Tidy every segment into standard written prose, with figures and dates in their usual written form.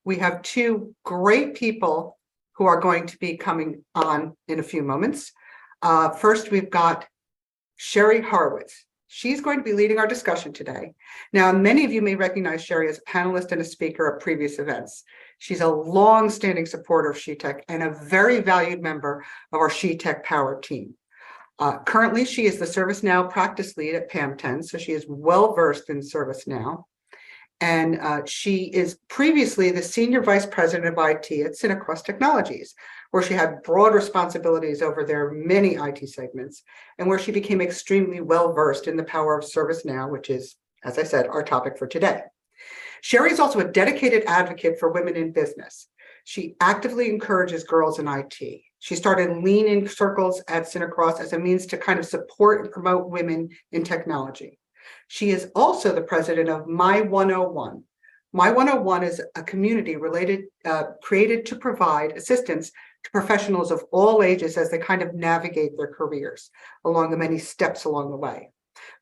We have two great people who are going to be coming on in a few moments. First, we've got Sheri Horwitz. She's going to be leading our discussion today. Now, many of you may recognize Sheri as a panelist and a speaker at previous events. She's a long-standing supporter of SheTek and a very valued member of our SheTek Power team. Currently, she is the ServiceNow practice lead at PamTen, so she is well-versed in ServiceNow. And she is previously the Senior Vice President of IT at Synchros Technologies, where she had broad responsibilities over their many IT segments, and where she became extremely well-versed in the power of ServiceNow, which is, as I said, our topic for today. Sheri is also a dedicated advocate for women in business. She actively encourages girls in IT. She started Lean In circles at Synchros as a means to kind of support and promote women in technology. She is also the president of My 101. My 101 is a community created to provide assistance to professionals of all ages as they kind of navigate their careers along the many steps along the way.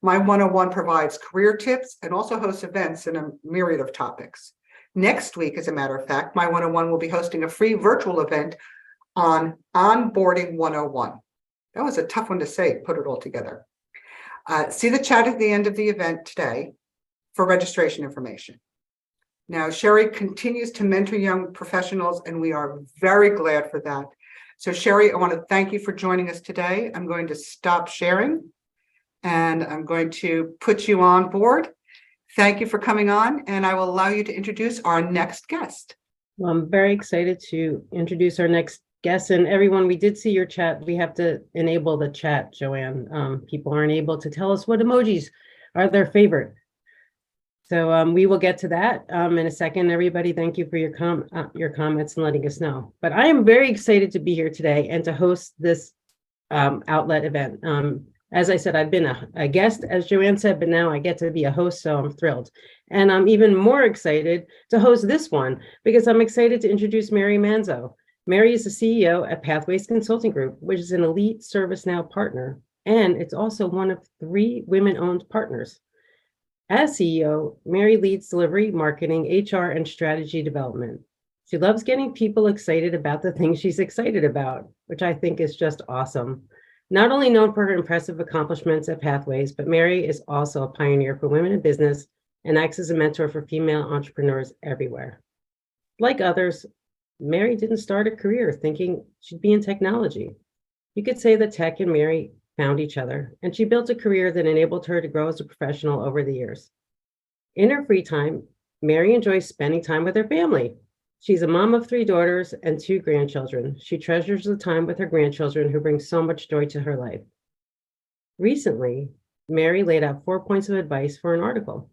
My 101 provides career tips and also hosts events in a myriad of topics. Next week, as a matter of fact, My 101 will be hosting a free virtual event on Onboarding 101. That was a tough one to say, put it all together. See the chat at the end of the event today for registration information. Now, Sheri continues to mentor young professionals, and we are very glad for that. So, Sheri, I want to thank you for joining us today. I'm going to stop sharing, and I'm going to put you on board. Thank you for coming on, and I will allow you to introduce our next guest. Well, I'm very excited to introduce our next guest. And everyone, we did see your chat. We have to enable the chat, Joanne. People aren't able to tell us what emojis are their favorite. So we will get to that in a second. Everybody, thank you for your comments and letting us know. But I am very excited to be here today and to host this outlet event. As I said, I've been a guest, as Joanne said, but now I get to be a host, so I'm thrilled. And I'm even more excited to host this one because I'm excited to introduce Mary Manzo. Mary is the CEO at Pathways Consulting Group, which is an elite ServiceNow partner, and it's also one of 3 women-owned partners. As CEO, Mary leads delivery, marketing, HR, and strategy development. She loves getting people excited about the things she's excited about, which I think is just awesome. Not only known for her impressive accomplishments at Pathways, but Mary is also a pioneer for women in business and acts as a mentor for female entrepreneurs everywhere. Like others, Mary didn't start a career thinking she'd be in technology. You could say that tech and Mary found each other, and she built a career that enabled her to grow as a professional over the years. In her free time, Mary enjoys spending time with her family. She's a mom of 3 daughters and 2 grandchildren. She treasures the time with her grandchildren who bring so much joy to her life. Recently, Mary laid out 4 points of advice for an article.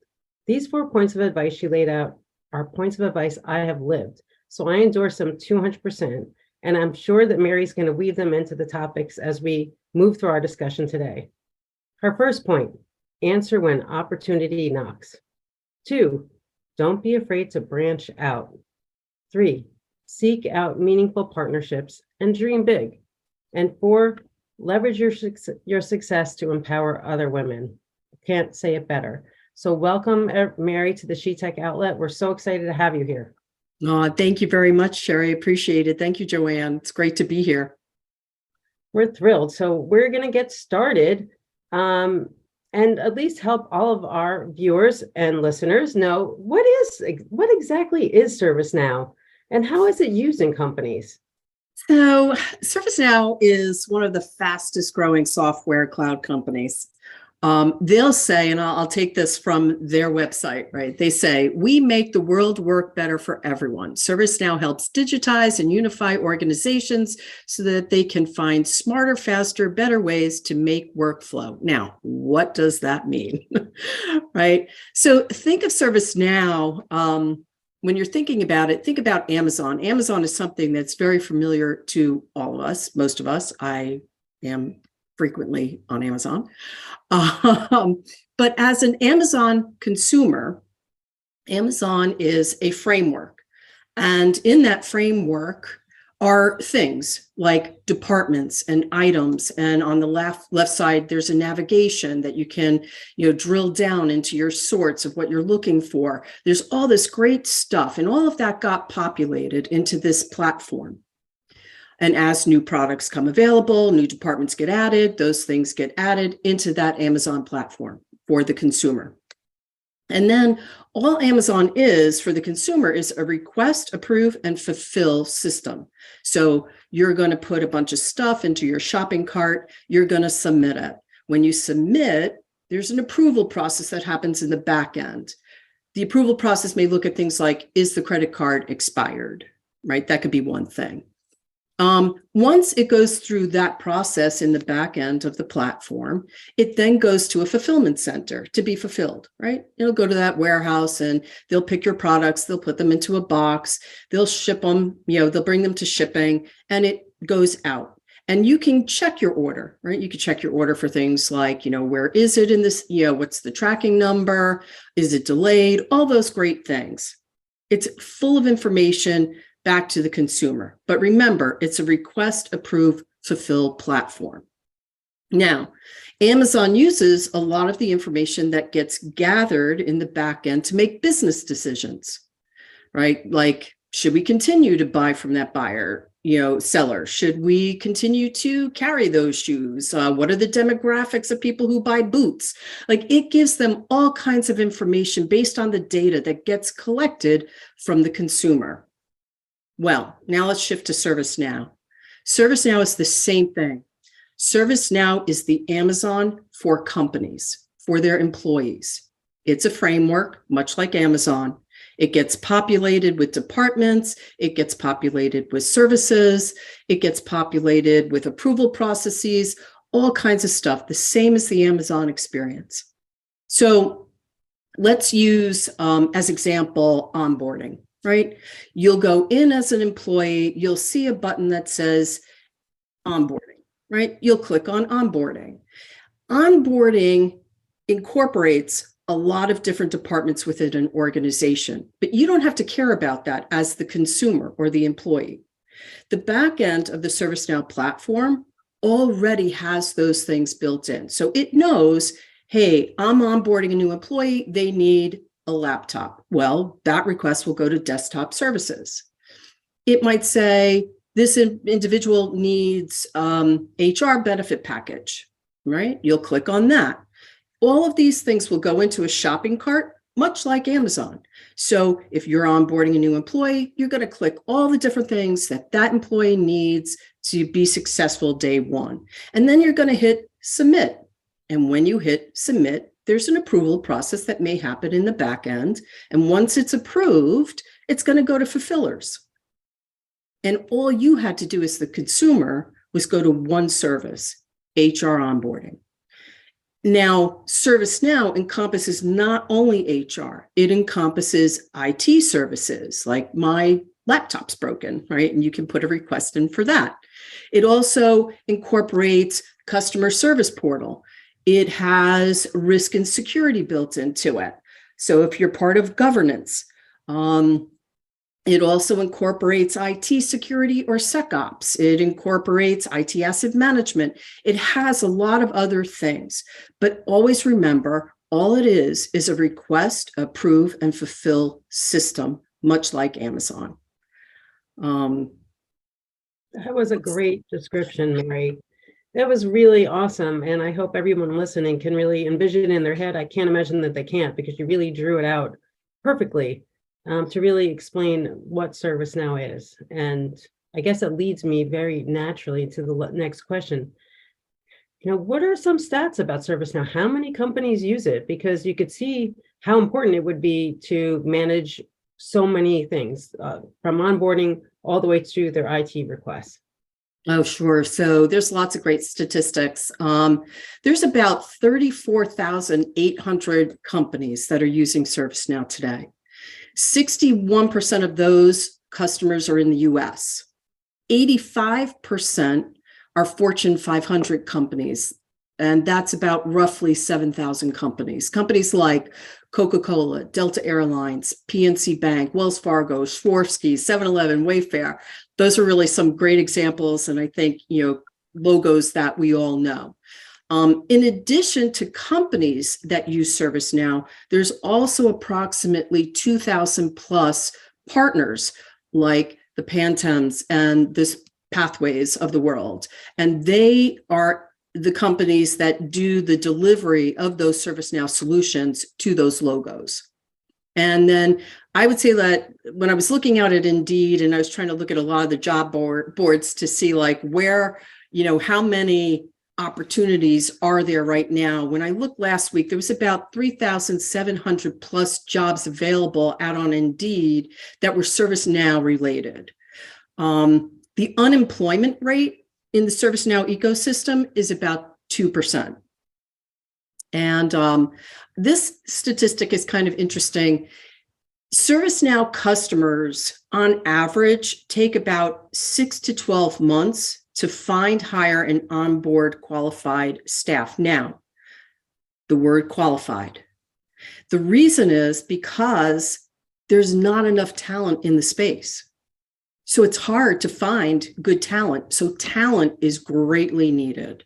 These 4 points of advice she laid out are points of advice I have lived, so I endorse them 200%, and I'm sure that Mary's going to weave them into the topics as we move through our discussion today. Her first point, answer when opportunity knocks. 2, don't be afraid to branch out. 3, seek out meaningful partnerships and dream big. And 4, leverage your success to empower other women. Can't say it better. So welcome, Mary, to the SheTek Outlet. We're so excited to have you here. Oh, thank you very much, Sheri. Appreciate it. Thank you, Joanne. It's great to be here. We're thrilled. So we're going to get started and at least help all of our viewers and listeners know what exactly is ServiceNow and how is it used in companies? So ServiceNow is one of the fastest growing software cloud companies. They'll say, and I'll take this from their website, right? They say, we make the world work better for everyone. ServiceNow helps digitize and unify organizations so that they can find smarter, faster, better ways to make workflow. Now, what does that mean? Right? So think of ServiceNow. When you're thinking about it, think about Amazon. Amazon is something that's very familiar to all of us, most of us. I am frequently on Amazon. But as an Amazon consumer, Amazon is a framework. And in that framework, are things like departments and items. And on the left side, there's a navigation that you can, drill down into your sorts of what you're looking for. There's all this great stuff, and all of that got populated into this platform. And as new products come available, new departments get added, those things get added into that Amazon platform for the consumer. And then all Amazon is for the consumer is a request, approve, and fulfill system. So you're going to put a bunch of stuff into your shopping cart. You're going to submit it. When you submit, there's an approval process that happens in the back end. The approval process may look at things like, is the credit card expired, right? That could be one thing. Once it goes through that process in the back end of the platform, it then goes to a fulfillment center to be fulfilled, right? It'll go to that warehouse and they'll pick your products, they'll put them into a box, they'll ship them, they'll bring them to shipping, and it goes out. And you can check your order, right? You can check your order for things like, where is it in this, what's the tracking number? Is it delayed? All those great things. It's full of information back to the consumer. But remember, it's a request, approve, fulfill platform. Now, Amazon uses a lot of the information that gets gathered in the back end to make business decisions, right? Like, should we continue to buy from that buyer, seller? Should we continue to carry those shoes? What are the demographics of people who buy boots? Like, it gives them all kinds of information based on the data that gets collected from the consumer. Well, now let's shift to ServiceNow. ServiceNow is the same thing. ServiceNow is the Amazon for companies, for their employees. It's a framework, much like Amazon. It gets populated with departments. It gets populated with services. It gets populated with approval processes, all kinds of stuff, the same as the Amazon experience. So let's use, as example, onboarding. Right? You'll go in as an employee, you'll see a button that says onboarding, right? You'll click on onboarding. Onboarding incorporates a lot of different departments within an organization, but you don't have to care about that as the consumer or the employee. The back end of the ServiceNow platform already has those things built in. So it knows, hey, I'm onboarding a new employee, they need a laptop. Well, that request will go to desktop services. It might say this individual needs HR benefit package, right? You'll click on that. All of these things will go into a shopping cart, much like Amazon. So if you're onboarding a new employee, you're going to click all the different things that that employee needs to be successful day one. And then you're going to hit submit. And when you hit submit, there's an approval process that may happen in the back end. And once it's approved, it's going to go to fulfillers. And all you had to do as the consumer was go to one service, HR onboarding. Now, ServiceNow encompasses not only HR, it encompasses IT services, like my laptop's broken, right? And you can put a request in for that. It also incorporates customer service portal. It has risk and security built into it. So if you're part of governance, it also incorporates IT security or SecOps. It incorporates IT asset management. It has a lot of other things, but always remember, all it is a request, approve, and fulfill system, much like Amazon. That was a great description, Mary. That was really awesome. And I hope everyone listening can really envision in their head. I can't imagine that they can't, because you really drew it out perfectly to really explain what ServiceNow is. And I guess it leads me very naturally to the next question. What are some stats about ServiceNow? How many companies use it? Because you could see how important it would be to manage so many things from onboarding all the way to their IT requests. Oh, sure. So there's lots of great statistics. There's about 34,800 companies that are using ServiceNow today. 61% of those customers are in the US. 85% are Fortune 500 companies And that's about roughly 7,000 companies. Companies like Coca-Cola, Delta Airlines, PNC Bank, Wells Fargo, Swarovski, 7-Eleven, Wayfair. Those are really some great examples. And I think, logos that we all know. In addition to companies that use ServiceNow, there's also approximately 2,000 plus partners like the PamTens and this Pathways of the world. And they are the companies that do the delivery of those ServiceNow solutions to those logos. And then I would say that when I was looking out at Indeed and I was trying to look at a lot of the job boards to see like where, how many opportunities are there right now. When I looked last week, there was about 3,700 plus jobs available out on Indeed that were ServiceNow related. The unemployment rate in the ServiceNow ecosystem is about 2%. And this statistic is kind of interesting. ServiceNow customers, on average, take about 6 to 12 months to find, hire, and onboard qualified staff. Now, the word qualified. The reason is because there's not enough talent in the space. So it's hard to find good talent. So talent is greatly needed.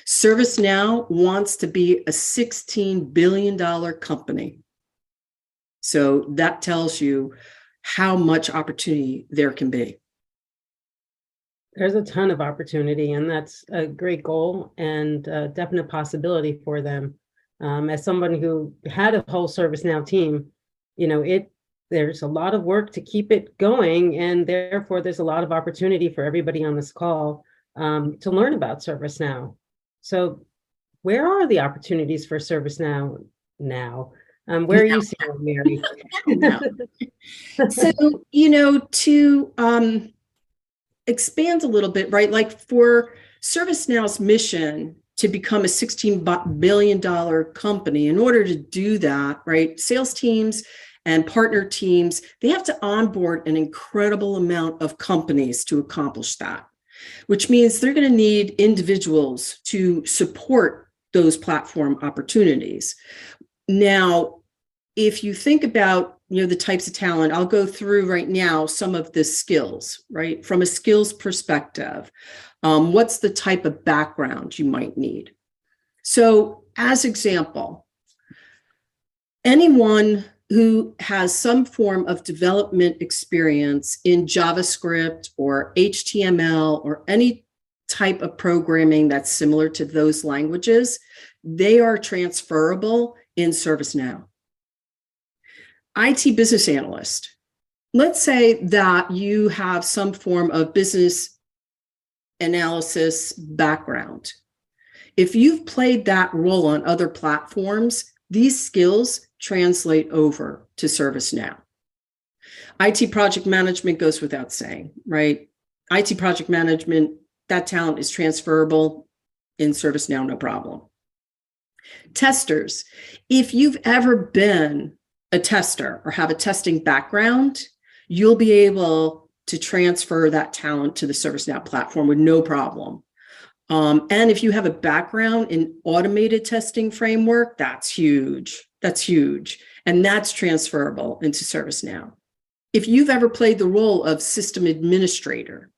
ServiceNow wants to be a $16 billion company. So that tells you how much opportunity there can be. There's a ton of opportunity, and that's a great goal and a definite possibility for them. As someone who had a whole ServiceNow team, there's a lot of work to keep it going, and therefore there's a lot of opportunity for everybody on this call to learn about ServiceNow. So where are the opportunities for ServiceNow now? Where are you seeing them, Mary? So, to expand a little bit, right? Like for ServiceNow's mission to become a $16 billion company, in order to do that, right, sales teams and partner teams, they have to onboard an incredible amount of companies to accomplish that, which means they're going to need individuals to support those platform opportunities. Now, if you think about, the types of talent, I'll go through right now some of the skills, right? From a skills perspective, what's the type of background you might need? So as example, anyone who has some form of development experience in JavaScript or HTML or any type of programming that's similar to those languages, they are transferable in ServiceNow. IT business analyst. Let's say that you have some form of business analysis background. If you've played that role on other platforms, these skills translate over to ServiceNow. IT project management goes without saying, right? IT project management, that talent is transferable in ServiceNow, no problem. Testers, if you've ever been a tester or have a testing background, you'll be able to transfer that talent to the ServiceNow platform with no problem. And if you have a background in automated testing framework, that's huge. That's huge. And that's transferable into ServiceNow. If you've ever played the role of system administrator,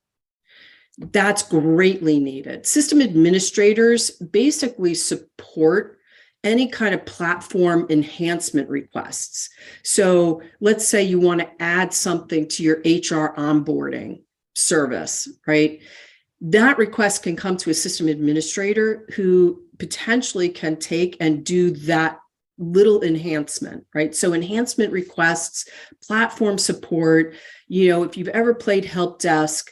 that's greatly needed. System administrators basically support any kind of platform enhancement requests. So let's say you want to add something to your HR onboarding service, right? That request can come to a system administrator who potentially can take and do that little enhancement, right? So enhancement requests, platform support, if you've ever played help desk,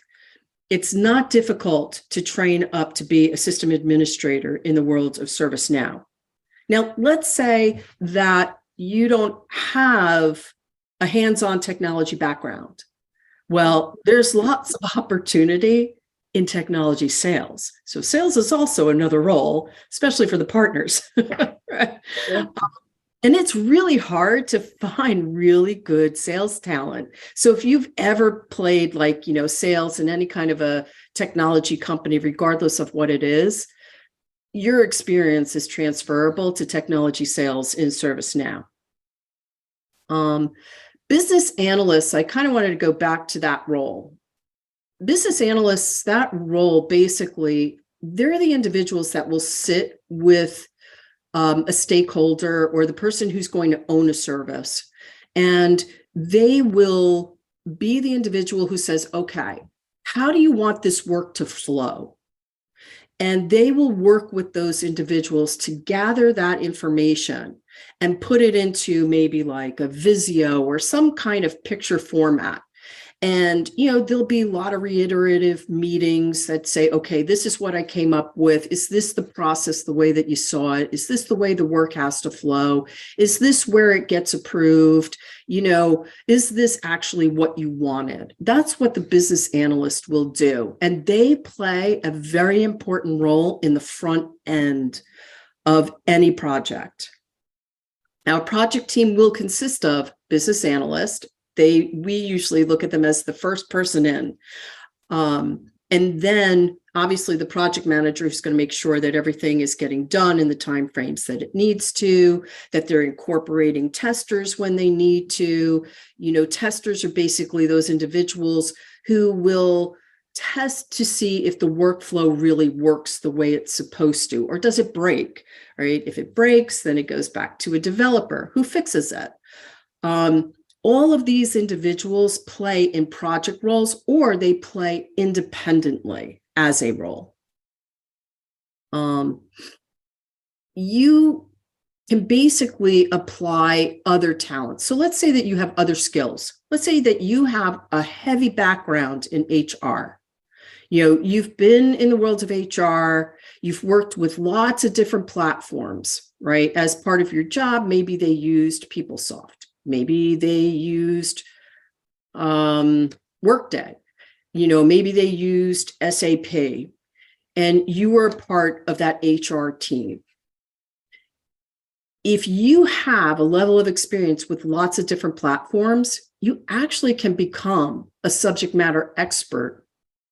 it's not difficult to train up to be a system administrator in the world of ServiceNow. Now, let's say that you don't have a hands-on technology background. Well, there's lots of opportunity in technology sales. So sales is also another role, especially for the partners. Right? Yeah. And it's really hard to find really good sales talent. So if you've ever played sales in any kind of a technology company, regardless of what it is, your experience is transferable to technology sales in ServiceNow. Business analysts, I kind of wanted to go back to that role. Business analysts, that role, basically, they're the individuals that will sit with a stakeholder or the person who's going to own a service. And they will be the individual who says, okay, how do you want this work to flow? And they will work with those individuals to gather that information and put it into maybe like a Visio or some kind of picture format. And, there'll be a lot of reiterative meetings that say, okay, this is what I came up with. Is this the process the way that you saw it? Is this the way the work has to flow? Is this where it gets approved? Is this actually what you wanted? That's what the business analyst will do. And they play a very important role in the front end of any project. Now, a project team will consist of business analyst. We usually look at them as the first person in. And then obviously the project manager who's going to make sure that everything is getting done in the timeframes that it needs to, that they're incorporating testers when they need to. Testers are basically those individuals who will test to see if the workflow really works the way it's supposed to, or does it break, right? If it breaks, then it goes back to a developer who fixes it. All of these individuals play in project roles, or they play independently as a role. You can basically apply other talents. So let's say that you have other skills. Let's say that you have a heavy background in HR. You've been in the world of HR, you've worked with lots of different platforms, right? As part of your job, maybe they used PeopleSoft. Maybe they used Workday, maybe they used SAP, and you were a part of that HR team. If you have a level of experience with lots of different platforms, you actually can become a subject matter expert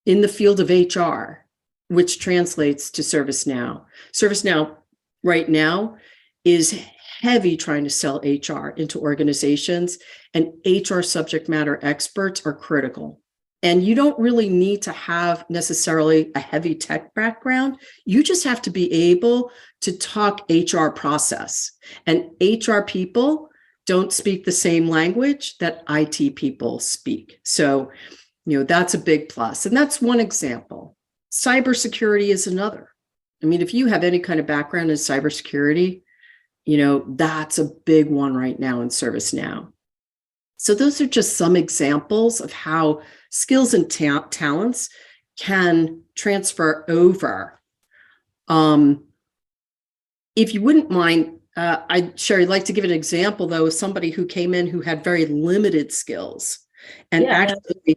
in the field of HR, which translates to ServiceNow. ServiceNow right now is heavy trying to sell HR into organizations, and HR subject matter experts are critical. And you don't really need to have necessarily a heavy tech background. You just have to be able to talk HR process. And HR people don't speak the same language that IT people speak. So, that's a big plus. And that's one example. Cybersecurity is another. I mean, if you have any kind of background in cybersecurity, that's a big one right now in ServiceNow. So those are just some examples of how skills and talents can transfer over. If you wouldn't mind, Sheri, like to give an example, though, of somebody who came in who had very limited skills. And actually,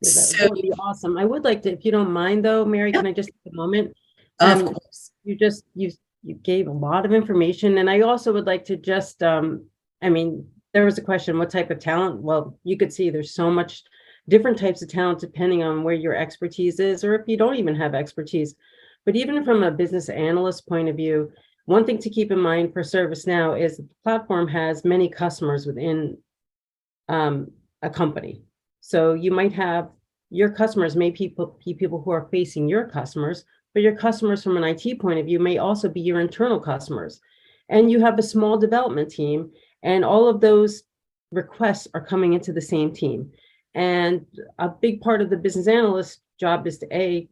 that would be awesome. I would like to, if you don't mind, though, Mary, can I just take a moment? Of course. You gave a lot of information, and I also would like to just, there was a question, what type of talent? Well, you could see there's so much different types of talent depending on where your expertise is, or if you don't even have expertise. But even from a business analyst point of view, one thing to keep in mind for ServiceNow is the platform has many customers within a company. So you might have your customers may be people who are facing your customers, but your customers from an IT point of view may also be your internal customers. And you have a small development team, and all of those requests are coming into the same team. And a big part of the business analyst job is to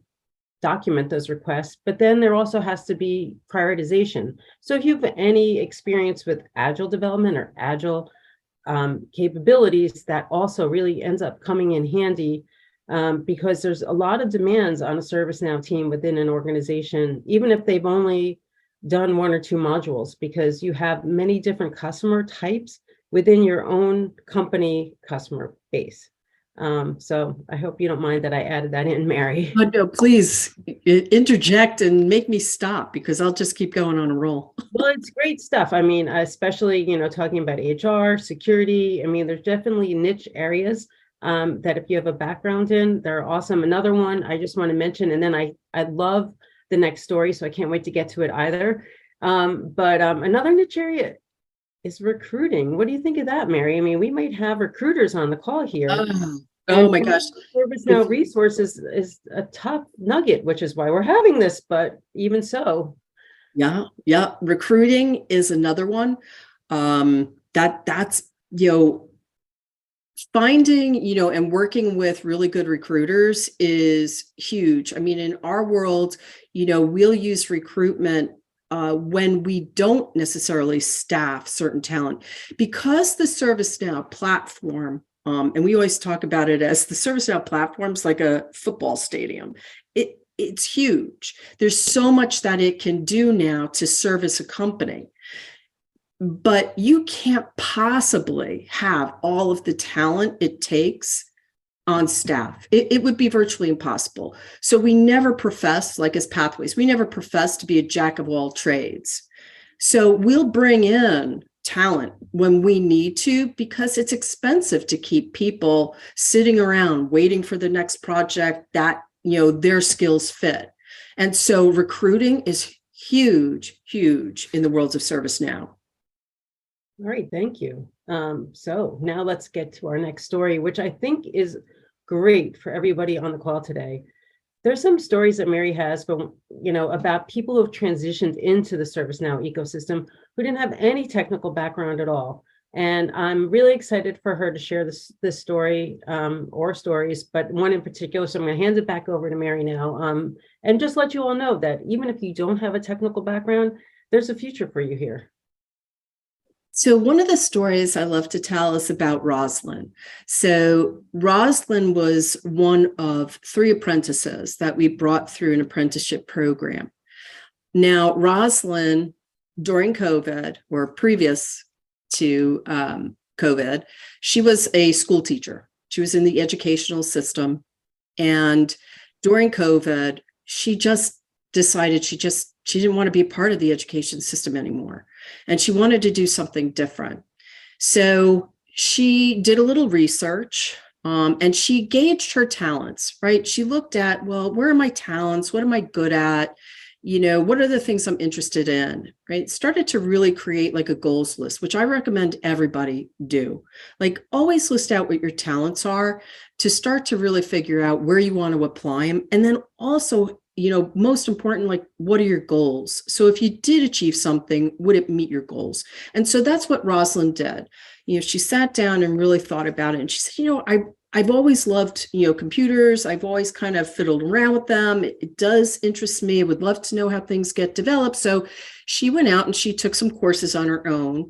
document those requests, but then there also has to be prioritization. So if you have any experience with agile development or agile capabilities, that also really ends up coming in handy. Because there's a lot of demands on a ServiceNow team within an organization, even if they've only done one or two modules, because you have many different customer types within your own company customer base. So I hope you don't mind that I added that in, Mary. But no, please interject and make me stop, because I'll just keep going on a roll. Well, it's great stuff. I mean, especially, talking about HR, security. I mean, there's definitely niche areas that if you have a background in, they're awesome. Another one I just want to mention, and then I love the next story, so I can't wait to get to it either. But another niche area is recruiting. What do you think of that, Mary? I mean, we might have recruiters on the call here. Oh my gosh. ServiceNow resources is a tough nugget, which is why we're having this, but even so. Yeah. Recruiting is another one. That's, finding, and working with really good recruiters is huge. I mean, in our world, we'll use recruitment when we don't necessarily staff certain talent, because the ServiceNow platform, and we always talk about it as the ServiceNow platform's like a football stadium. It's huge. There's so much that it can do now to service a company. But you can't possibly have all of the talent it takes on staff. It would be virtually impossible. So we never profess, like as Pathways, we never profess to be a jack of all trades. So we'll bring in talent when we need to, because it's expensive to keep people sitting around waiting for the next project that, their skills fit. And so recruiting is huge in the worlds of ServiceNow. All right, thank you. So now let's get to our next story, which I think is great for everybody on the call today. There's some stories that Mary has, but about people who've transitioned into the ServiceNow ecosystem who didn't have any technical background at all. And I'm really excited for her to share this story or stories, but one in particular. So I'm going to hand it back over to Mary now, and just let you all know that even if you don't have a technical background, there's a future for you here. So one of the stories I love to tell is about Rosalind. So Rosalind was one of 3 apprentices that we brought through an apprenticeship program. Now, Rosalind, during COVID, or previous to COVID, she was a school teacher. She was in the educational system. And during COVID, she just decided she didn't want to be a part of the education system anymore. And she wanted to do something different. So she did a little research and she gauged her talents, right? She looked at, well, where are my talents? What am I good at? What are the things I'm interested in, right? Started to really create like a goals list, which I recommend everybody do. Like always list out what your talents are to start to really figure out where you want to apply them. And then also, most important, like, what are your goals? So if you did achieve something, would it meet your goals? And so that's what Rosalind did. She sat down and really thought about it. And she said, I've always loved, computers. I've always kind of fiddled around with them. It does interest me. I would love to know how things get developed. So she went out and she took some courses on her own.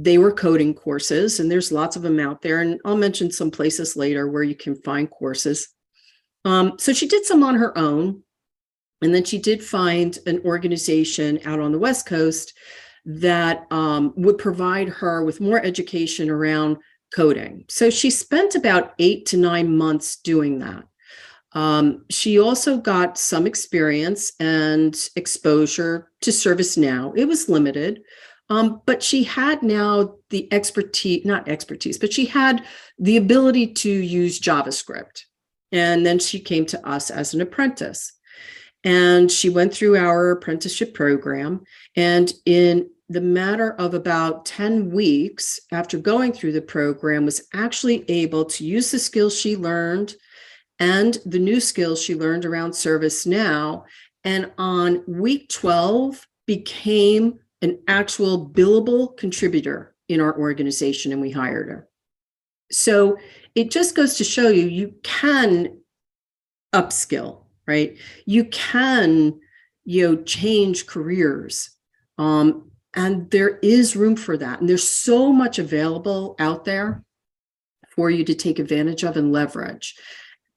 They were coding courses, and there's lots of them out there. And I'll mention some places later where you can find courses. So she did some on her own. And then she did find an organization out on the West Coast that would provide her with more education around coding. So she spent about 8 to 9 months doing that. She also got some experience and exposure to ServiceNow. It was limited, but she had now the but she had the ability to use JavaScript. And then she came to us as an apprentice. And she went through our apprenticeship program. And in the matter of about 10 weeks after going through the program, was actually able to use the skills she learned and the new skills she learned around ServiceNow. And on week 12, became an actual billable contributor in our organization, and we hired her. So it just goes to show you, you can upskill. Right? You can, change careers. And there is room for that. And there's so much available out there for you to take advantage of and leverage.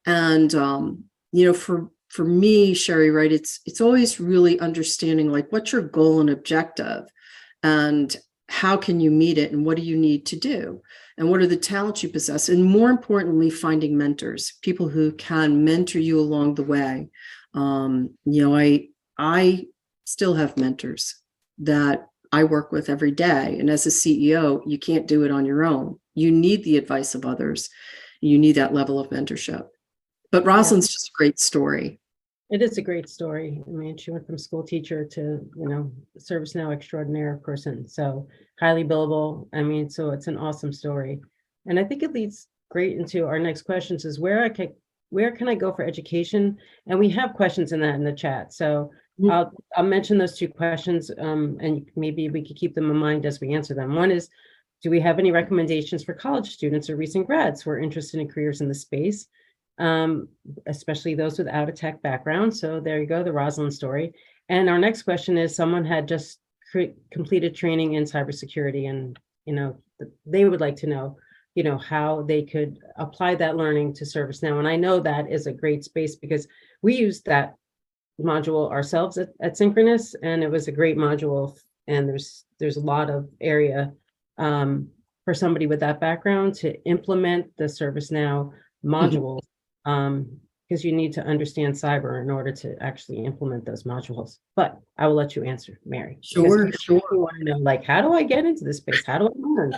And, for me, Sheri, right, it's always really understanding, like, what's your goal and objective, and how can you meet it, and what do you need to do? And what are the talents you possess? And more importantly, finding mentors, people who can mentor you along the way. I still have mentors that I work with every day. And as a CEO, you can't do it on your own. You need the advice of others. You need that level of mentorship. But Rosalind's just a great story. It is a great story. I mean, she went from school teacher to, ServiceNow extraordinaire person. So highly billable. I mean, so it's an awesome story. And I think it leads great into our next questions is where can I go for education? And we have questions in the chat. So I'll mention those two questions, and maybe we could keep them in mind as we answer them. One is, do we have any recommendations for college students or recent grads who are interested in careers in the space? Especially those without a tech background. So there you go, the Rosalind story. And our next question is, someone had just completed training in cybersecurity, and they would like to know, how they could apply that learning to ServiceNow. And I know that is a great space because we used that module ourselves at Synchronous, and it was a great module. And there's a lot of area for somebody with that background to implement the ServiceNow module. Because you need to understand cyber in order to actually implement those modules. But I will let you answer, Mary. Sure. You want to know, like, how do I get into this space? How do I learn?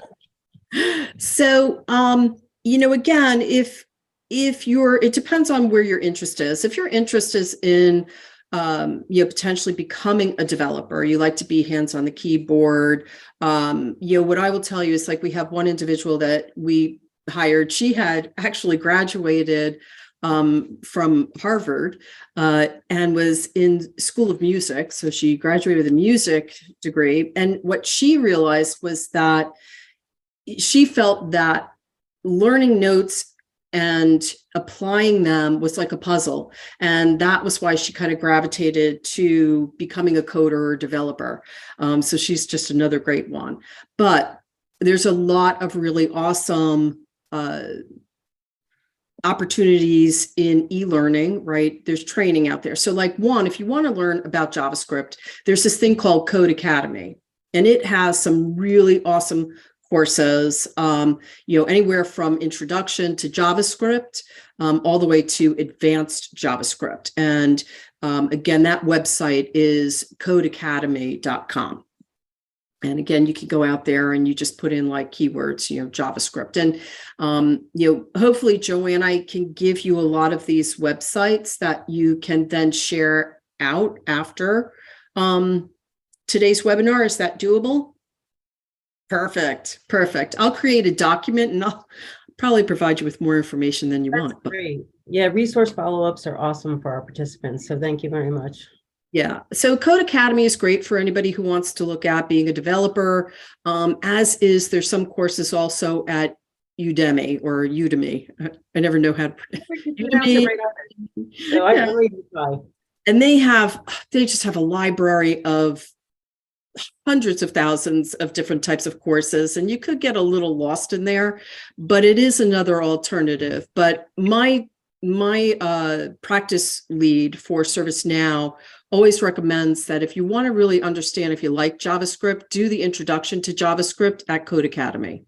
So, again, if it depends on where your interest is. If your interest is in, potentially becoming a developer, you like to be hands on the keyboard. What I will tell you is, like, we have one individual that we hired. She had actually graduated from Harvard and was in School of Music. So she graduated with a music degree. And what she realized was that she felt that learning notes and applying them was like a puzzle. And that was why she kind of gravitated to becoming a coder or developer. So she's just another great one. But there's a lot of really awesome opportunities in e-learning, right? There's training out there. So, like, if you want to learn about JavaScript, there's this thing called Code Academy, and it has some really awesome courses, anywhere from introduction to JavaScript, all the way to advanced JavaScript. And again, that website is codeacademy.com. And again, you can go out there and you just put in, like, keywords, JavaScript. And, hopefully, Joanne, I can give you a lot of these websites that you can then share out after today's webinar. Is that doable? Perfect. I'll create a document and I'll probably provide you with more information than you want. Great. Yeah, resource follow-ups are awesome for our participants. So thank you very much. Yeah. So Code Academy is great for anybody who wants to look at being a developer, there's some courses also at Udemy or Udemy. I never know how to Udemy. So I really try. And they just have a library of hundreds of thousands of different types of courses, and you could get a little lost in there, but it is another alternative. But my practice lead for ServiceNow always recommends that if you want to really understand, if you like JavaScript, do the introduction to JavaScript at Code Academy.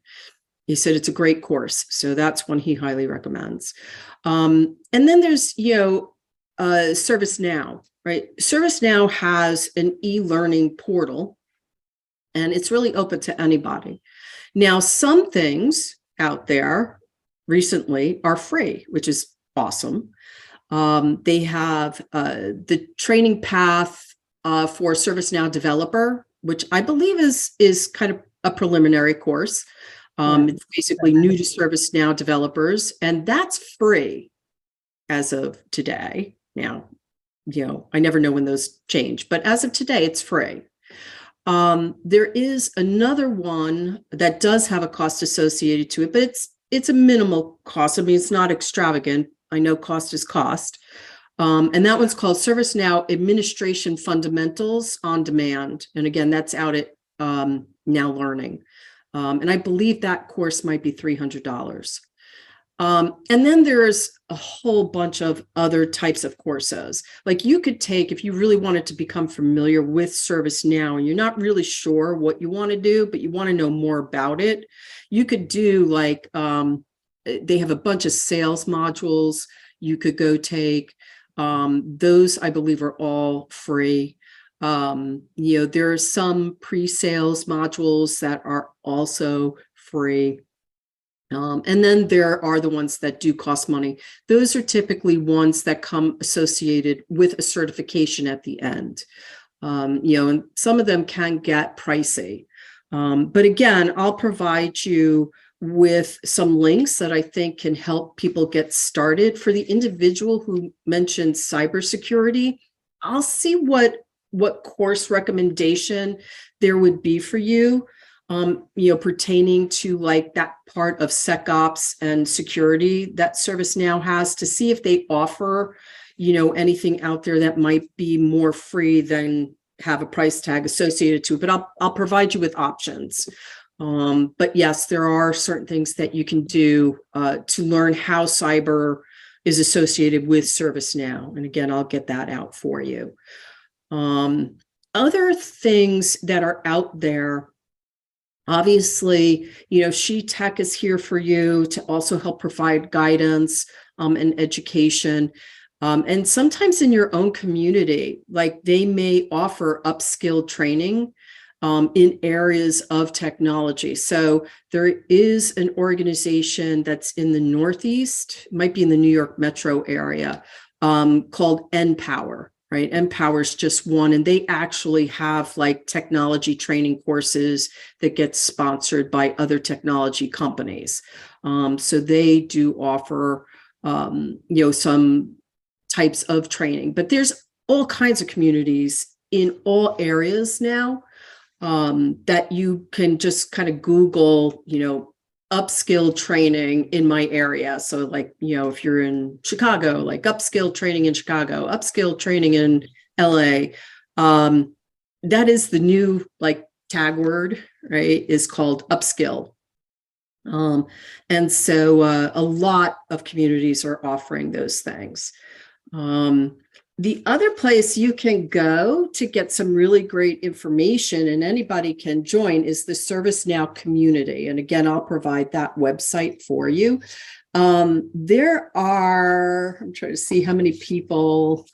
He said it's a great course. So that's one he highly recommends. And then there's, ServiceNow, right? ServiceNow has an e-learning portal, and it's really open to anybody. Now, some things out there recently are free, which is awesome. They have the training path for ServiceNow developer, which I believe is kind of a preliminary course. It's basically new to ServiceNow developers, and that's free as of today. Now, I never know when those change, but as of today, it's free. There is another one that does have a cost associated to it, but it's a minimal cost. I mean, it's not extravagant. I know cost is cost. And that one's called ServiceNow Administration Fundamentals on Demand. And again, that's out at Now Learning. And I believe that course might be $300. And then there's a whole bunch of other types of courses. Like, you could take, if you really wanted to become familiar with ServiceNow and you're not really sure what you want to do, but you want to know more about it, you could do, like, they have a bunch of sales modules you could go take. Those, I believe, are all free. There are some pre-sales modules that are also free. And then there are the ones that do cost money. Those are typically ones that come associated with a certification at the end. And some of them can get pricey. But again, I'll provide you with some links that I think can help people get started. For the individual who mentioned cybersecurity, I'll see what course recommendation there would be for you. Pertaining to like that part of SecOps and security that ServiceNow has, to see if they offer, anything out there that might be more free than have a price tag associated to it. But I'll provide you with options. But yes, there are certain things that you can do to learn how cyber is associated with ServiceNow. And again, I'll get that out for you. Other things that are out there, obviously, SheTek is here for you to also help provide guidance and education. And sometimes in your own community, like they may offer upskill training in areas of technology. So there is an organization that's in the Northeast, might be in the New York metro area, called NPower. Right. NPower is just one, and they actually have like technology training courses that get sponsored by other technology companies. So they do offer, some types of training, but there's all kinds of communities in all areas now that you can just kind of Google, upskill training in my area. So like, if you're in Chicago, like upskill training in Chicago, upskill training in LA, that is the new like tag word, right, is called upskill. And so a lot of communities are offering those things. The other place you can go to get some really great information, and anybody can join, is the ServiceNow community. And again, I'll provide that website for you. There are, I'm trying to see how many people,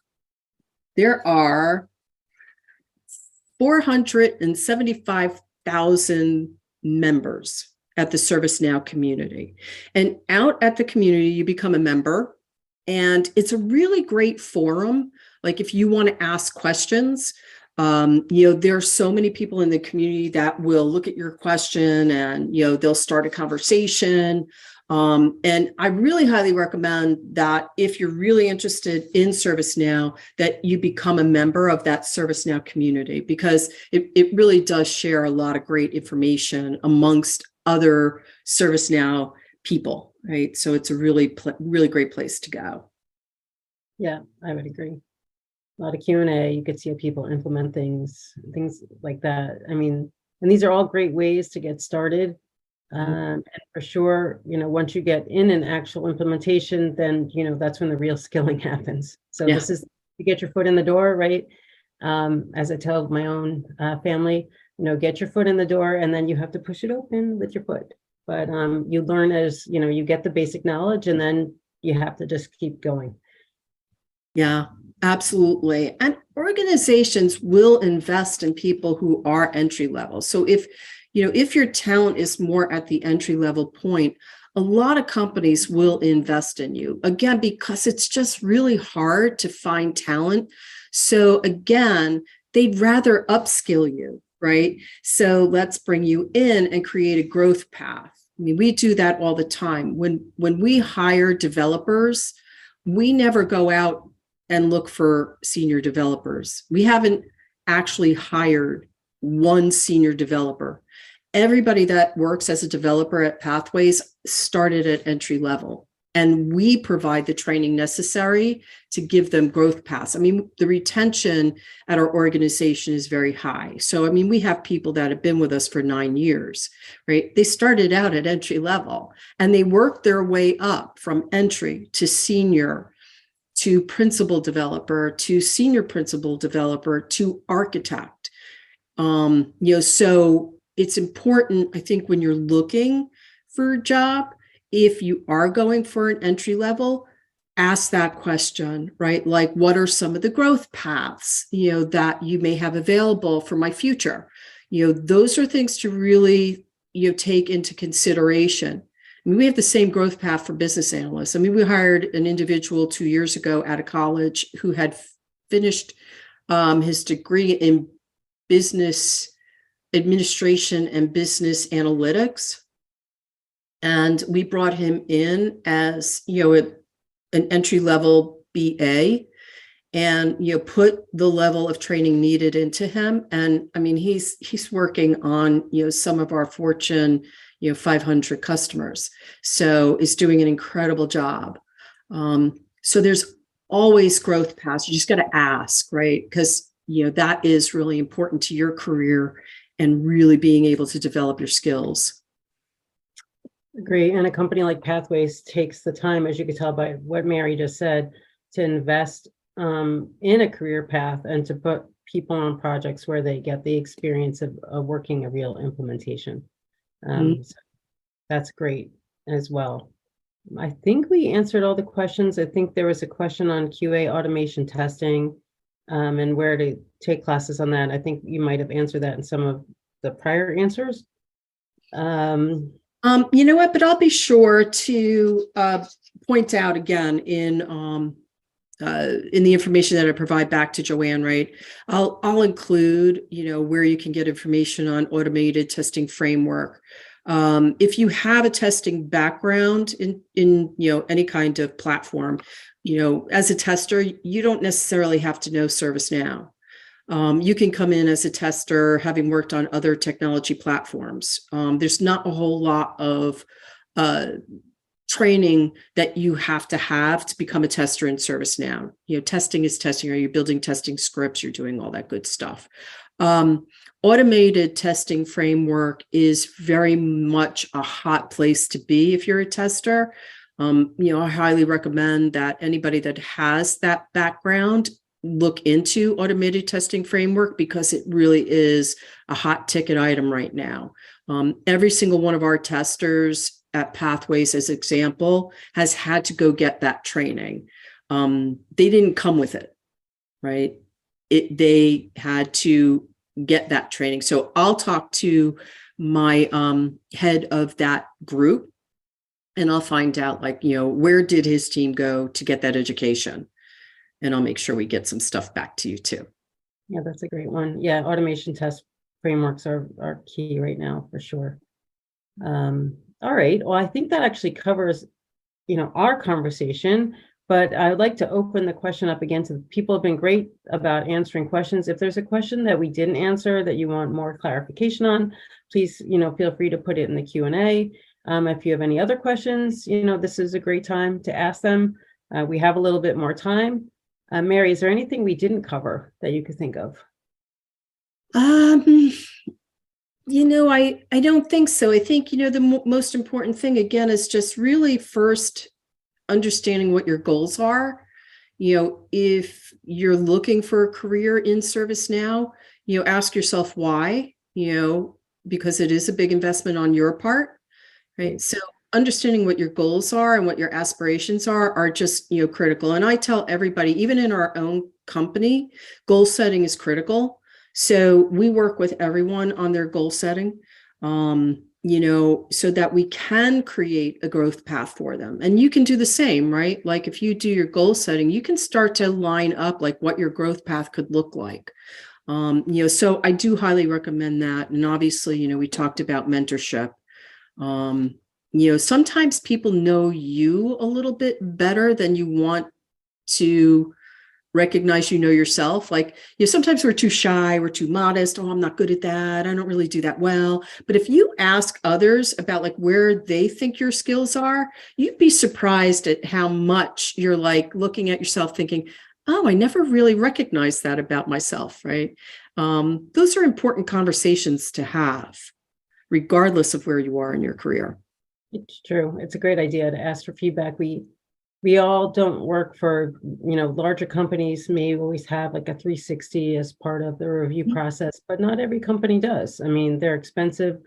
there are 475,000 members at the ServiceNow community. And out at the community, you become a member. And it's a really great forum. Like if you want to ask questions, there are so many people in the community that will look at your question and, they'll start a conversation. And I really highly recommend that if you're really interested in ServiceNow, that you become a member of that ServiceNow community, because it really does share a lot of great information amongst other ServiceNow people. Right. So it's a really, really great place to go. Yeah, I would agree. A lot of Q&A, you could see how people implement things like that. I mean, and these are all great ways to get started. And for sure, once you get in an actual implementation, then, that's when the real skilling happens. So This is to get your foot in the door, right? As I tell my own family, get your foot in the door, and then you have to push it open with your foot. But you learn as, you get the basic knowledge, and then you have to just keep going. Yeah, absolutely. And organizations will invest in people who are entry level. So if your talent is more at the entry level point, a lot of companies will invest in you, again, because it's just really hard to find talent. So again, they'd rather upskill you. Right? So let's bring you in and create a growth path. I mean, we do that all the time. When we hire developers, we never go out and look for senior developers. We haven't actually hired one senior developer. Everybody that works as a developer at Pathways started at entry level. And we provide the training necessary to give them growth paths. I mean, the retention at our organization is very high. So, I mean, we have people that have been with us for 9 years, right? They started out at entry level and they worked their way up from entry to senior, to principal developer, to senior principal developer, to architect. So it's important, I think, when you're looking for a job, if you are going for an entry level, ask that question, right? Like, what are some of the growth paths, that you may have available for my future? Those are things to really, take into consideration. I mean, we have the same growth path for business analysts. I mean, we hired an individual 2 years ago out of college who had finished his degree in business administration and business analytics. And we brought him in as, an entry-level BA, and put the level of training needed into him. And I mean, he's working on some of our Fortune 500 customers, so is doing an incredible job. So there's always growth paths. You just got to ask, right? Because that is really important to your career and really being able to develop your skills. Agree. And a company like Pathways takes the time, as you could tell by what Mary just said, to invest in a career path and to put people on projects where they get the experience of working a real implementation. So that's great as well. I think we answered all the questions. I think there was a question on QA automation testing and where to take classes on that. I think you might have answered that in some of the prior answers. You know what, but I'll be sure to point out again in the information that I provide back to Joanne, right? I'll include, where you can get information on automated testing framework. If you have a testing background in any kind of platform, as a tester, you don't necessarily have to know ServiceNow. You can come in as a tester having worked on other technology platforms. There's not a whole lot of training that you have to become a tester in ServiceNow. Testing is testing. Are you building testing scripts? You're doing all that good stuff. Automated testing framework is very much a hot place to be if you're a tester. I highly recommend that anybody that has that background look into automated testing framework, because it really is a hot ticket item right now. Every single one of our testers at Pathways, as example, has had to go get that training. They didn't come with it, right? They had to get that training. So I'll talk to my head of that group, and I'll find out, where did his team go to get that education? And I'll make sure we get some stuff back to you too. Yeah, that's a great one. Yeah, automation test frameworks are key right now for sure. All right. Well, I think that actually covers, our conversation, but I would like to open the question up again to people have been great about answering questions. If there's a question that we didn't answer that you want more clarification on, please, feel free to put it in the Q&A. If you have any other questions, this is a great time to ask them. We have a little bit more time. Mary, is there anything we didn't cover that you could think of? I don't think so. I think, the most important thing, again, is just really first understanding what your goals are. If you're looking for a career in ServiceNow, ask yourself why, because it is a big investment on your part, right? So understanding what your goals are and what your aspirations are just, critical. And I tell everybody, even in our own company, goal setting is critical. So we work with everyone on their goal setting, so that we can create a growth path for them. And you can do the same, right? Like if you do your goal setting, you can start to line up what your growth path could look like. So I do highly recommend that. And obviously, we talked about mentorship. Sometimes people know you a little bit better than you want to recognize yourself. Sometimes we're too shy, we're too modest. Oh, I'm not good at that. I don't really do that well. But if you ask others about where they think your skills are, you'd be surprised at how much you're looking at yourself thinking, oh, I never really recognized that about myself, right? Those are important conversations to have, regardless of where you are in your career. It's true. It's a great idea to ask for feedback. We all don't work for, larger companies may always have a 360 as part of the review process, but not every company does. I mean, they're expensive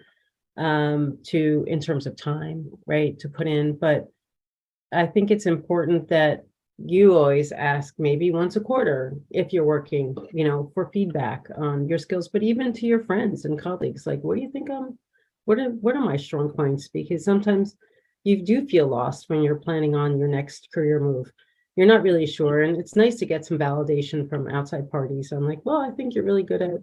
in terms of time, right, to put in. But I think it's important that you always ask maybe once a quarter if you're working, for feedback on your skills, but even to your friends and colleagues, what do you think what are my strong points? Because sometimes, you do feel lost when you're planning on your next career move. You're not really sure. And it's nice to get some validation from outside parties. I'm like, well, I think you're really good at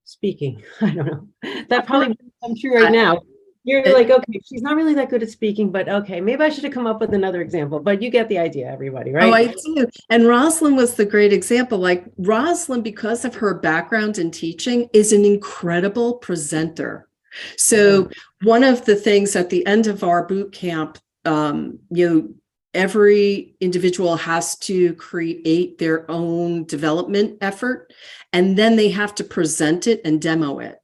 speaking. I don't know. That probably wouldn't come true right now. You're like, okay, she's not really that good at speaking, but okay, maybe I should have come up with another example, but you get the idea, everybody, right? Oh, I do. And Rosalind was the great example. Like Rosalind, because of her background in teaching, is an incredible presenter. So one of the things at the end of our boot camp, every individual has to create their own development effort, and then they have to present it and demo it.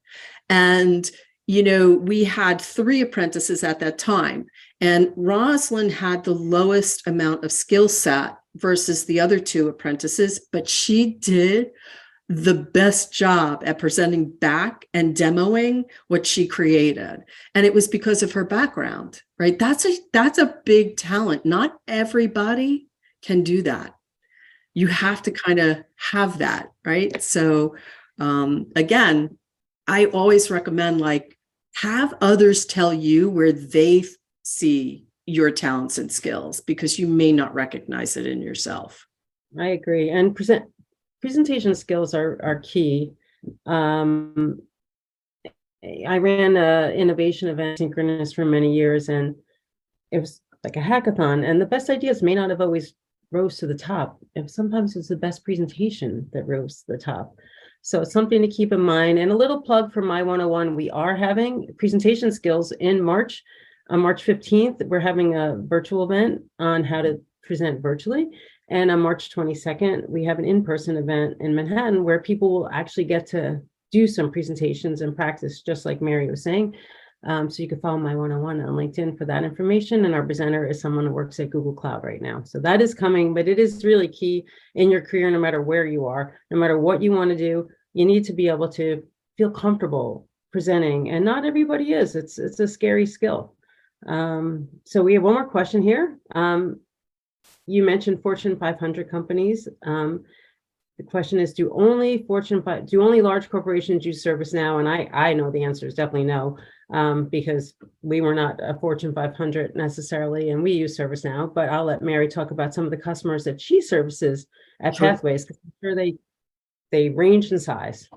And we had 3 apprentices at that time, and Rosalind had the lowest amount of skill set versus the other 2 apprentices, but she did the best job at presenting back and demoing what she created. And it was because of her background, right? That's a big talent. Not everybody can do that. You have to kind of have that, right? So again, I always recommend have others tell you where they see your talents and skills, because you may not recognize it in yourself. I agree. And presentation skills are key. I ran an innovation event synchronous for many years, and it was like a hackathon, and the best ideas may not have always rose to the top. And sometimes it's the best presentation that rose to the top. So it's something to keep in mind. And a little plug for my 101, we are having presentation skills in March. On March 15th, we're having a virtual event on how to present virtually. And on March 22nd, we have an in-person event in Manhattan where people will actually get to do some presentations and practice, just like Mary was saying. So you can follow my 101 on LinkedIn for that information. And our presenter is someone who works at Google Cloud right now. So that is coming, but it is really key in your career, no matter where you are, no matter what you want to do, you need to be able to feel comfortable presenting. And not everybody is. It's a scary skill. So we have one more question here. You mentioned Fortune 500 companies. The question is, do only large corporations use ServiceNow? And I know the answer is definitely no, because we were not a Fortune 500 necessarily, and we use ServiceNow. But I'll let Mary talk about some of the customers that she services at Pathways, because I'm sure they range in size.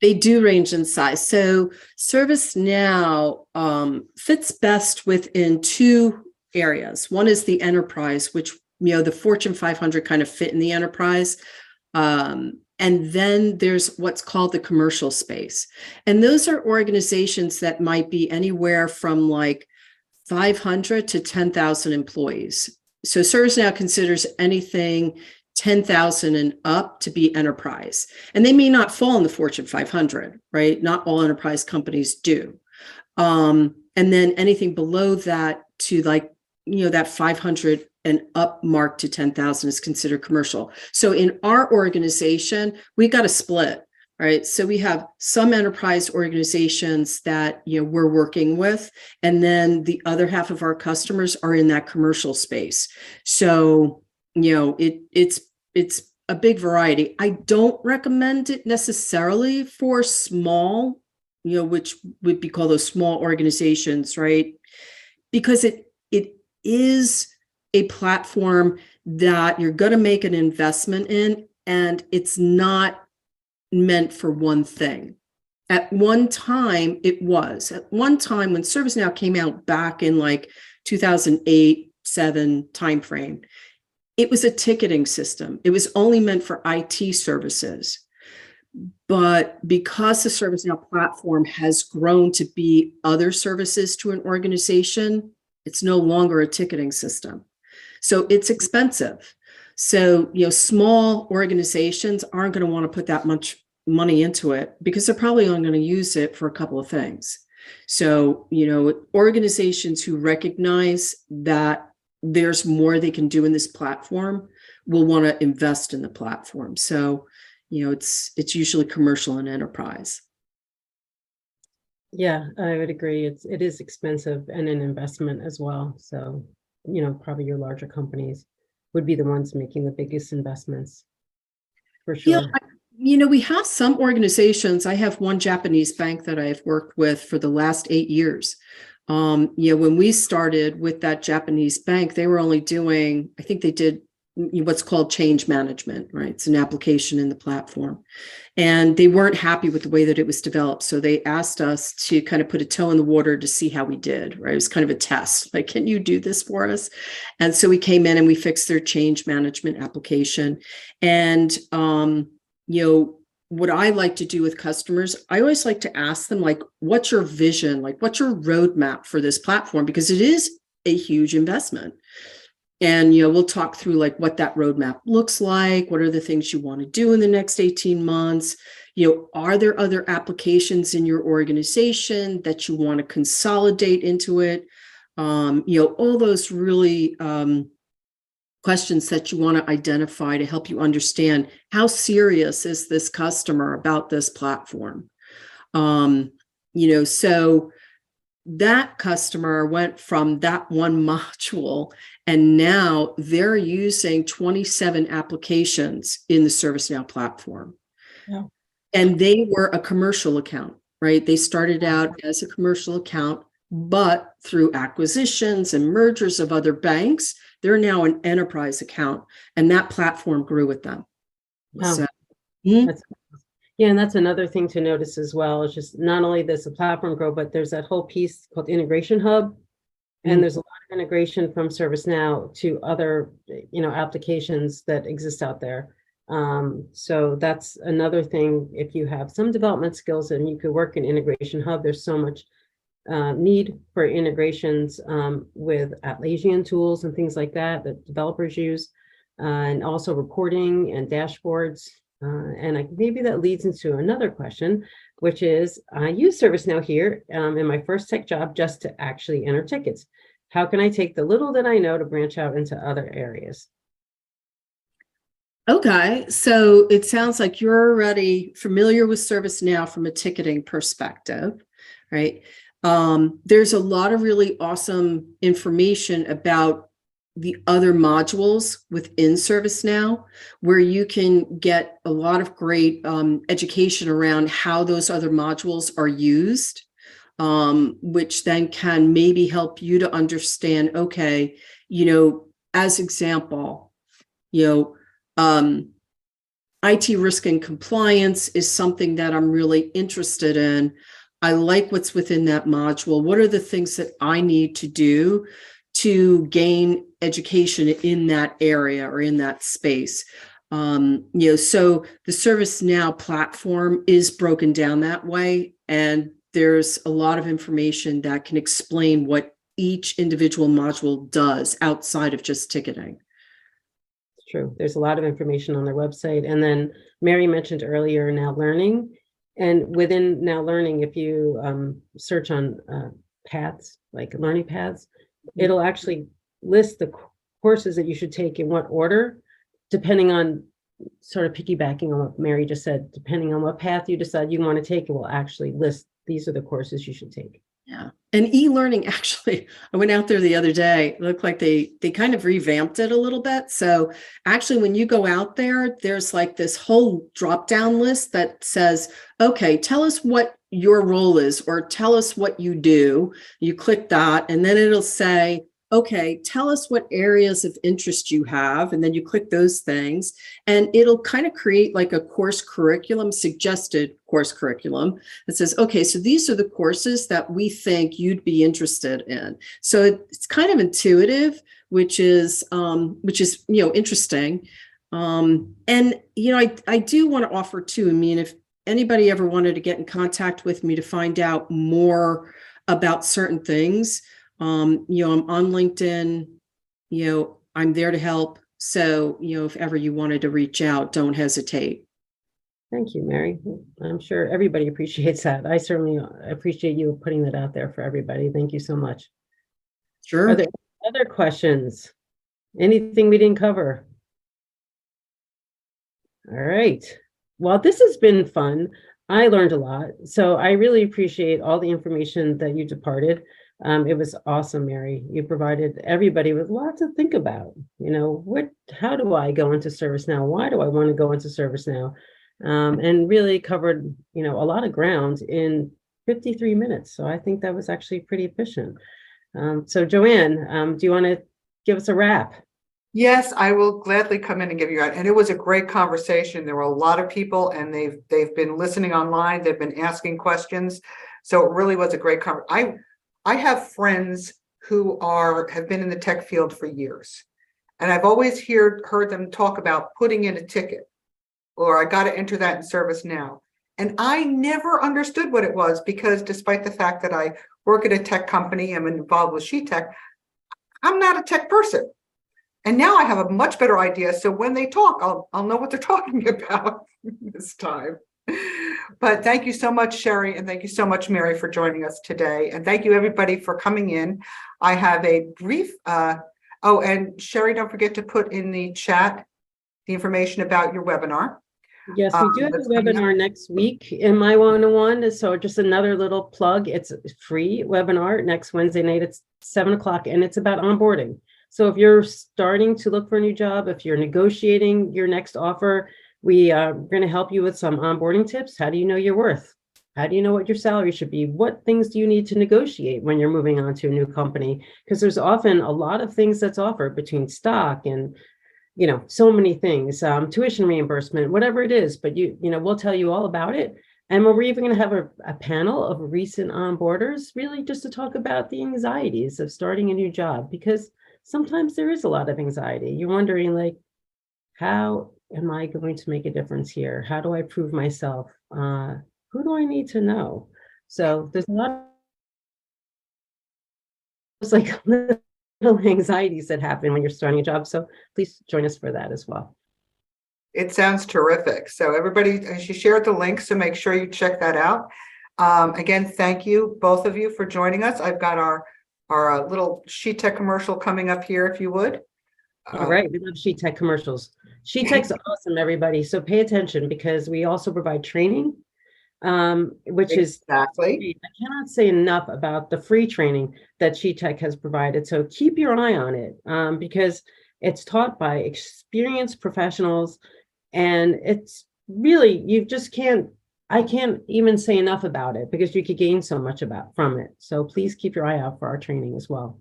They do range in size. So ServiceNow fits best within 2 areas. One is the enterprise, which the Fortune 500 kind of fit in the enterprise. And then there's what's called the commercial space. And those are organizations that might be anywhere from 500 to 10,000 employees. So ServiceNow considers anything 10,000 and up to be enterprise. And they may not fall in the Fortune 500, right? Not all enterprise companies do. And then anything below that to that 500 and up mark to 10,000 is considered commercial. So in our organization, we got a split, right? So we have some enterprise organizations that we're working with, and then the other half of our customers are in that commercial space. So it's a big variety. I don't recommend it necessarily for small, which would be called those small organizations, right? Because it is a platform that you're going to make an investment in, and it's not meant for one thing. At one time, it was. At one time, when ServiceNow came out back in 2008-7 timeframe, it was a ticketing system. It was only meant for IT services. But because the ServiceNow platform has grown to be other services to an organization, it's no longer a ticketing system. So it's expensive. So, small organizations aren't going to want to put that much money into it, because they're probably only going to use it for a couple of things. So, organizations who recognize that there's more they can do in this platform will want to invest in the platform. So, it's usually commercial and enterprise. Yeah, I would agree. It is expensive and an investment as well. So, probably your larger companies would be the ones making the biggest investments, for sure. Yeah, we have some organizations. I have one Japanese bank that I've worked with for the last 8 years. When we started with that Japanese bank, they were only doing, I think they did what's called change management, right? It's an application in the platform. And they weren't happy with the way that it was developed. So they asked us to kind of put a toe in the water to see how we did, right? It was kind of a test, like, can you do this for us? And so we came in and we fixed their change management application. And, what I like to do with customers, I always like to ask them, like, what's your vision? Like, what's your roadmap for this platform? Because it is a huge investment. And, we'll talk through like what that roadmap looks like. What are the things you want to do in the next 18 months? Are there other applications in your organization that you want to consolidate into it? All those really questions that you want to identify to help you understand how serious is this customer about this platform. So that customer went from that one module, and now they're using 27 applications in the ServiceNow platform. Yeah. And they were a commercial account, right? They started out as a commercial account, but through acquisitions and mergers of other banks, they're now an enterprise account, and that platform grew with them. Wow. So, yeah, and that's another thing to notice as well. It's just not only does the platform grow, but there's that whole piece called Integration Hub. And there's a lot of integration from ServiceNow to other, applications that exist out there. So that's another thing. If you have some development skills and you could work in Integration Hub, there's so much need for integrations with Atlassian tools and things like that developers use, and also reporting and dashboards. And maybe that leads into another question, which is, I use ServiceNow here in my first tech job just to actually enter tickets. How can I take the little that I know to branch out into other areas? Okay, so it sounds like you're already familiar with ServiceNow from a ticketing perspective, right? There's a lot of really awesome information about the other modules within ServiceNow, where you can get a lot of great education around how those other modules are used, which then can maybe help you to understand, okay, as example, IT risk and compliance is something that I'm really interested in. I like what's within that module. What are the things that I need to do to gain education in that area or in that space? So the ServiceNow platform is broken down that way, and there's a lot of information that can explain what each individual module does outside of just ticketing. It's true. There's a lot of information on their website. And then Mary mentioned earlier Now Learning. And within Now Learning, if you search on paths, like learning paths, it'll actually list the courses that you should take in what order, depending on, sort of piggybacking on what Mary just said, depending on what path you decide you want to take, it will actually list these are the courses you should take. Yeah. And e-learning, actually, I went out there the other day. It looked like they kind of revamped it a little bit. So actually, when you go out there, there's like this whole drop-down list that says, okay, tell us what your role is, or tell us what you do. You click that, and then it'll say, okay, tell us what areas of interest you have. And then you click those things, and it'll kind of create like a course curriculum, suggested course curriculum that says, okay, so these are the courses that we think you'd be interested in. So it's kind of intuitive, which is interesting. And, I do want to offer too, if anybody ever wanted to get in contact with me to find out more about certain things, I'm on LinkedIn, I'm there to help. So, if ever you wanted to reach out, don't hesitate. Thank you, Mary. I'm sure everybody appreciates that. I certainly appreciate you putting that out there for everybody. Thank you so much. Sure. Are there other questions? Anything we didn't cover? All right. Well, this has been fun. I learned a lot. So I really appreciate all the information that you departed. It was awesome, Mary. You provided everybody with lots to think about. How do I go into ServiceNow? Why do I want to go into ServiceNow? And really covered, a lot of ground in 53 minutes. So I think that was actually pretty efficient. So Joanne, do you want to give us a wrap? Yes, I will gladly come in and give you that. And it was a great conversation. There were a lot of people, and they've been listening online. They've been asking questions. So it really was a great conversation. I have friends who have been in the tech field for years. And I've always heard them talk about putting in a ticket, or I got to enter that in ServiceNow. And I never understood what it was, because despite the fact that I work at a tech company, I'm involved with SheTek, I'm not a tech person. And now I have a much better idea. So when they talk, I'll know what they're talking about this time. But thank you so much, Sheri, and thank you so much, Mary, for joining us today. And thank you, everybody, for coming in. I have a brief, and Sheri, don't forget to put in the chat the information about your webinar. Yes, we do have a webinar next week in my one-on-one. So just another little plug. It's a free webinar next Wednesday night. It's 7 o'clock, and it's about onboarding. So if you're starting to look for a new job, if you're negotiating your next offer, we are going to help you with some onboarding tips. How do you know your worth? How do you know what your salary should be? What things do you need to negotiate when you're moving on to a new company? Because there's often a lot of things that's offered between stock and, you know, so many things, tuition reimbursement, whatever it is. But we'll tell you all about it. And we're even going to have a panel of recent onboarders, really just to talk about the anxieties of starting a new job, because sometimes there is a lot of anxiety. You're wondering, like, how am I going to make a difference here? How do I prove myself? Who do I need to know? So there's a lot of little anxieties that happen when you're starting a job. So please join us for that as well. It sounds terrific. So everybody, she shared the link, so make sure you check that out. Again, thank you, both of you, for joining us. I've got our little SheTek commercial coming up here, if you would. All right, we love SheTek commercials. SheTek's awesome, everybody. So pay attention, because we also provide training, which is exactly. I cannot say enough about the free training that SheTek has provided. So keep your eye on it, because it's taught by experienced professionals, and it's really, I can't even say enough about it, because you could gain so much from it. So please keep your eye out for our training as well.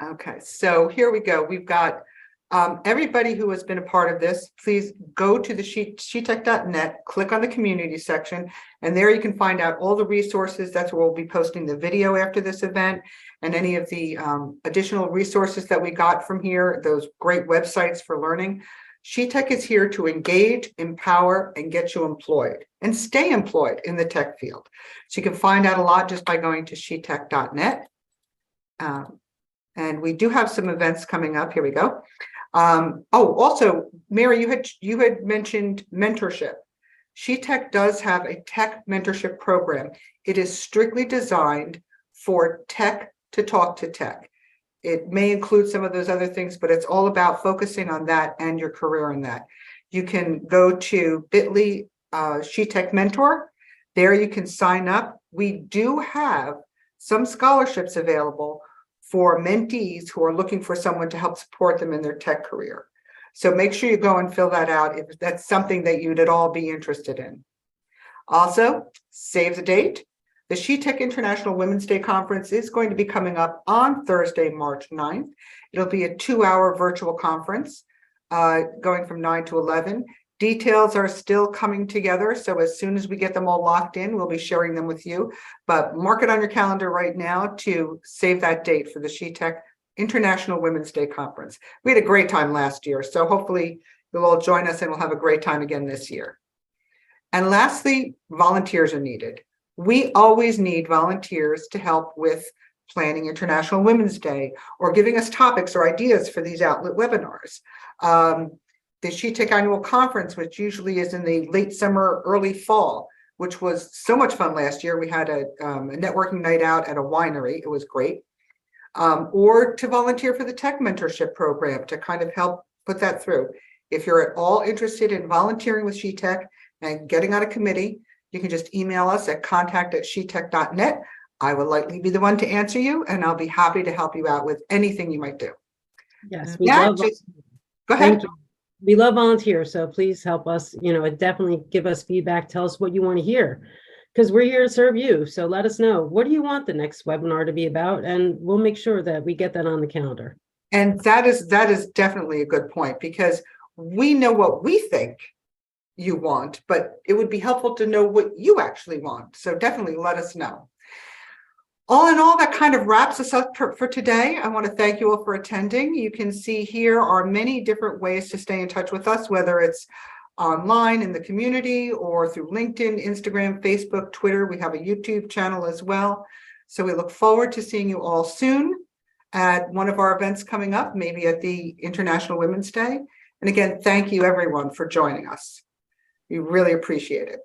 Okay, so here we go. We've got everybody who has been a part of this. Please go to the shetek.net, click on the community section, and there you can find out all the resources. That's where we'll be posting the video after this event, and any of the additional resources that we got from here, those great websites for learning. SheTek is here to engage, empower, and get you employed and stay employed in the tech field. So you can find out a lot just by going to shetek.net. And we do have some events coming up. Here we go. Also, Mary, you had mentioned mentorship. SheTek does have a tech mentorship program. It is strictly designed for tech to talk to tech. It may include some of those other things, but it's all about focusing on that and your career in that. You can go to bit.ly SheTek Mentor. There you can sign up. We do have some scholarships available for mentees who are looking for someone to help support them in their tech career. So make sure you go and fill that out if that's something that you'd at all be interested in. Also, save the date. The SheTek International Women's Day Conference is going to be coming up on Thursday, March 9th. It'll be a 2-hour virtual conference going from 9 to 11. Details are still coming together, so as soon as we get them all locked in, we'll be sharing them with you. But mark it on your calendar right now to save that date for the SheTek International Women's Day Conference. We had a great time last year, so hopefully you'll all join us and we'll have a great time again this year. And lastly, volunteers are needed. We always need volunteers to help with planning International Women's Day or giving us topics or ideas for these outlet webinars. The SheTek Annual Conference, which usually is in the late summer, early fall, which was so much fun last year. We had a networking night out at a winery. It was great. Or to volunteer for the Tech Mentorship Program to kind of help put that through. If you're at all interested in volunteering with SheTek and getting on a committee, you can just email us at contact@shetek.net. I will likely be the one to answer you, and I'll be happy to help you out with anything you might do. Yes, go ahead. We love volunteers, so please help us, definitely give us feedback. Tell us what you want to hear. because we're here to serve you. So let us know, what do you want the next webinar to be about? And we'll make sure that we get that on the calendar. And that is definitely a good point, because we know what we think you want, but it would be helpful to know what you actually want. So definitely let us know. All in all, that kind of wraps us up for today. I want to thank you all for attending. You can see here are many different ways to stay in touch with us, whether it's online in the community or through LinkedIn, Instagram, Facebook, Twitter. We have a YouTube channel as well. So we look forward to seeing you all soon at one of our events coming up, maybe at the International Women's Day. And again, thank you everyone for joining us. We really appreciate it.